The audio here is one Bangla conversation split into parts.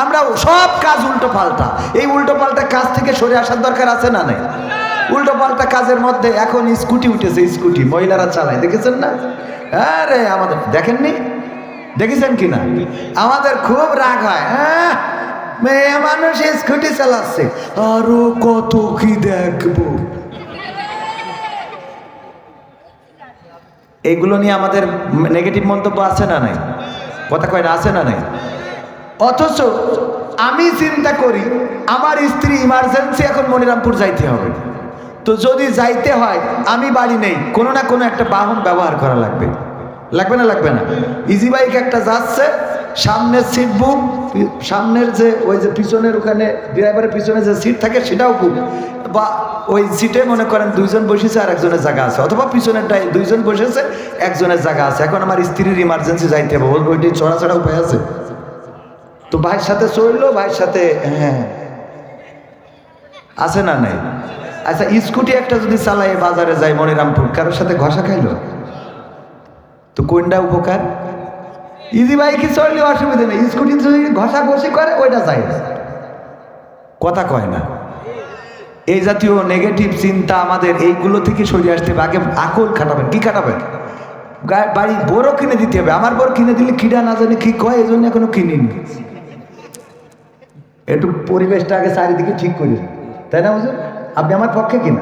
আমরা সব কাজ উল্টো পাল্টা। এই উল্টো পাল্টা কাজ থেকে সরে আসার দরকার আছে না নাই? উল্টো পাল্টা কাজের মধ্যে এখন স্কুটি উঠেছে, স্কুটি মহিলারা চালায়, দেখেছেন না? আরে আমাদের দেখেননি, দেখেছেন কিনা? আমাদের খুব রাগ হয়, হ্যাঁ মেয়ে মানুষ স্কুটি চালাচ্ছে, আরো কত কি দেখবো। এইগুলো নিয়ে আমাদের নেগেটিভ মন্তব্য আছে না নাই? কথা কয় না, আছে না নাই? অথচ আমি চিন্তা করি আমার স্ত্রী ইমার্জেন্সি এখন মনিরামপুর যাইতে হবে, তো যদি যাইতে হয় আমি বাড়ি নেই, কোনো না কোনো একটা বাহন ব্যবহার করা লাগবে, লাগবে না? লাগবে না? ইজি বাইক একটা যাচ্ছে, সামনের সিট বুক, সামনের যে ওই যে পিছনের ওখানে ড্রাইভারের পিছনে যে সিট থাকে সেটাও বুক, বা ওই সিটে মনে করেন দুইজন বসেছে আর একজনের জায়গা আছে, অথবা পিছনেরটাই দুইজন বসেছে একজনের জায়গা আছে। এখন আমার স্ত্রীর ইমার্জেন্সি যাইতে হবে, ওইটি চড়া উপায় আছে? তো ভাইয়ের সাথে চললো, ভাইয়ের সাথে হ্যাঁ আছে না নাই? আচ্ছা স্কুটি একটা যদি চালাই বাজারে যাই মনিরামপুর, কারোর সাথে ঘষা খাইলো, তো কোনটা উপকার? ইজি বাইকে চললে অসুবিধা নেই, স্কুটি যদি ঘষা ঘষি করে ওইটা যায় না। কথা কয় না? এই জাতীয় নেগেটিভ চিন্তা আমাদের এইগুলো থেকে সরে আসতে হবে। আগে আকল খাটাবেন। কি খাটাবেন? বাড়ি বড় কিনে দিতে হবে। আমার বড় কিনে দিলে কিডা না জানি কি কয়, এই জন্য এখনো কিনিনি। একটু পরিবেশটা আগে চারিদিকে ঠিক করি, তাই না বুঝুন? আপনি আমার পক্ষে কিনা?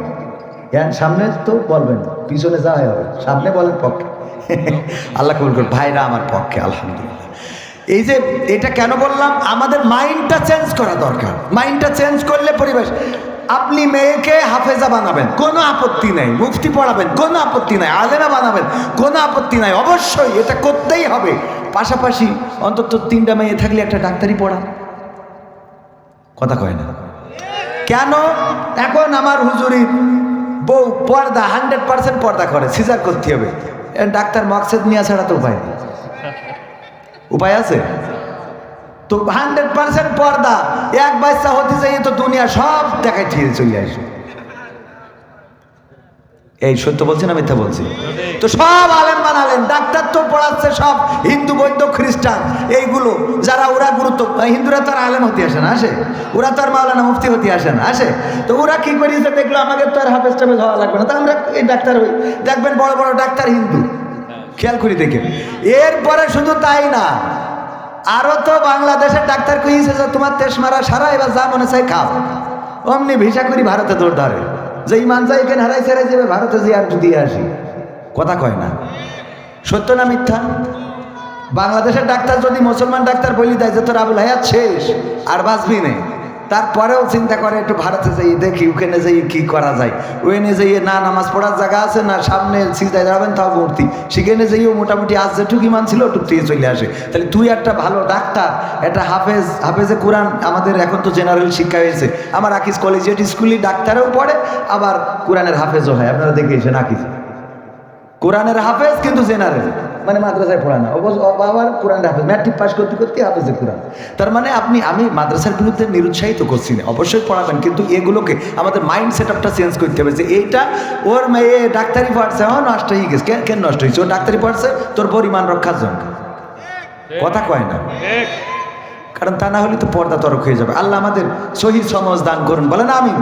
হ্যাঁ সামনে তো বলবেন, পিছনে যা হবে সামনে বলেন পক্ষে। আল্লাহ কবুল করুন। ভাইরা আমার পক্ষে আলহামদুলিল্লাহ। এই যে এটা কেন বললাম, আমাদের মাইন্ডটা চেঞ্জ করা দরকার। মাইন্ডটা চেঞ্জ করলে পরিবেশ, আপনি মেয়েকে হাফেজা বানাবেন, কোনো আপত্তি নাই, মুফতি পড়াবেন, কোনো আপত্তি নাই, আলেমা বানাবেন, কোনো আপত্তি নাই, অবশ্যই এটা করতেই হবে। পাশাপাশি অন্তত 3টা মেয়ে থাকলে একটা ডাক্তারি পড়া। কথা কয় না কেন? এখন আমার হুজুরির বউ পর্দা 100% পর্দা করে, সিজার করতে হবে, ডাক্তার মকসেদ নিয়ে ছাড়া তো উপায় নেই। উপায় আছে তো? 100% পর্দা, এক বাচ্চা হতে যাই তো দুনিয়া সব দেখায় ঠিক চলে আসে। এই সত্য বলছি না মিথ্যা বলছি? তো সব আলেম বানালেন, ডাক্তার তো পড়াচ্ছে সব হিন্দু, বৌদ্ধ, খ্রিস্টান, এইগুলো যারা ওরা গুরুত্ব, হিন্দুরা তো আর আলেম হতে আসে না, আসে? ওরা তো আর মাওলানা মুফতি হতে আসে না, আসে? তো ওরা কি করেছে দেখলো, আমাদের তো আর হাফেজ টাফেজ হওয়া লাগবে না, তো আমরা এই ডাক্তার হই। দেখবেন বড় বড় ডাক্তার হিন্দু, খেয়াল করি দেখে। এরপরে শুধু তাই না, আরো তো বাংলাদেশের ডাক্তার কইছে যে তোমার তেজ মারা সারা, এবার যা মনে চাই খাও। অমনি ভিসা করি ভারতে দৌড় ধরে, যে ইমান যাই এখানে হারাই ছেড়ে যাবে ভারতে যে আর যদি আসি। কথা কয় না? সত্য না মিথ্যা? বাংলাদেশের ডাক্তার যদি মুসলমান ডাক্তার বলি দেয় যে তোর আবুল হায়াত শেষ আর বাঁচবি নেই, তারপরেও চিন্তা করে একটু ভারতে যাই দেখি ওখানে যাই কি করা যায়। ওখানে যাইয়ে না নামাজ পড়ার জায়গা আছে, না সামনে সিজদায় দাঁড়াবেন তাও মূর্তি, সেখানে যাইও মোটামুটি আজ যেটুকু ইমান ছিল ওটুক দিয়ে চলে আসে। তাহলে তুই একটা ভালো ডাক্তার, একটা হাফেজে কোরআন, আমাদের এখন তো জেনারেল শিক্ষা হয়েছে, আমার আকিজ কলেজিয়েট স্কুলে ডাক্তারও পড়ে আবার কোরআনের হাফেজও হয়। আপনারা দেখেছেন আকিজ কোরআনের হাফেজ কিন্তু জেনারেল, মানে মাদ্রাসায় পড়া না, আবার কোরআনের হাফেজ, ম্যাট্রিক পাস করতে করতে হাফেজে কোরআন। তার মানে আমি মাদ্রাসার বিরুদ্ধে নিরুৎসাহিত করছি না, অবশ্যই পড়াবেন, কিন্তু এগুলোকে আমাদের মাইন্ড সেট আপটা চেঞ্জ করতে হবে যে এইটা ওর মেয়ে ডাক্তারি পড়ছে, নষ্ট হয়ে গেছে। কেন নষ্ট হয়েছে? ও ডাক্তারি পড়ছে তোর পরিমাণ রক্ষার জন্য। কথা কয় না? কারণ তা না হলে তো পর্দা তরক হয়ে যাবে। আল্লাহ আমাদের সহিহ সমাজ দান করুন, বলেন আমিন।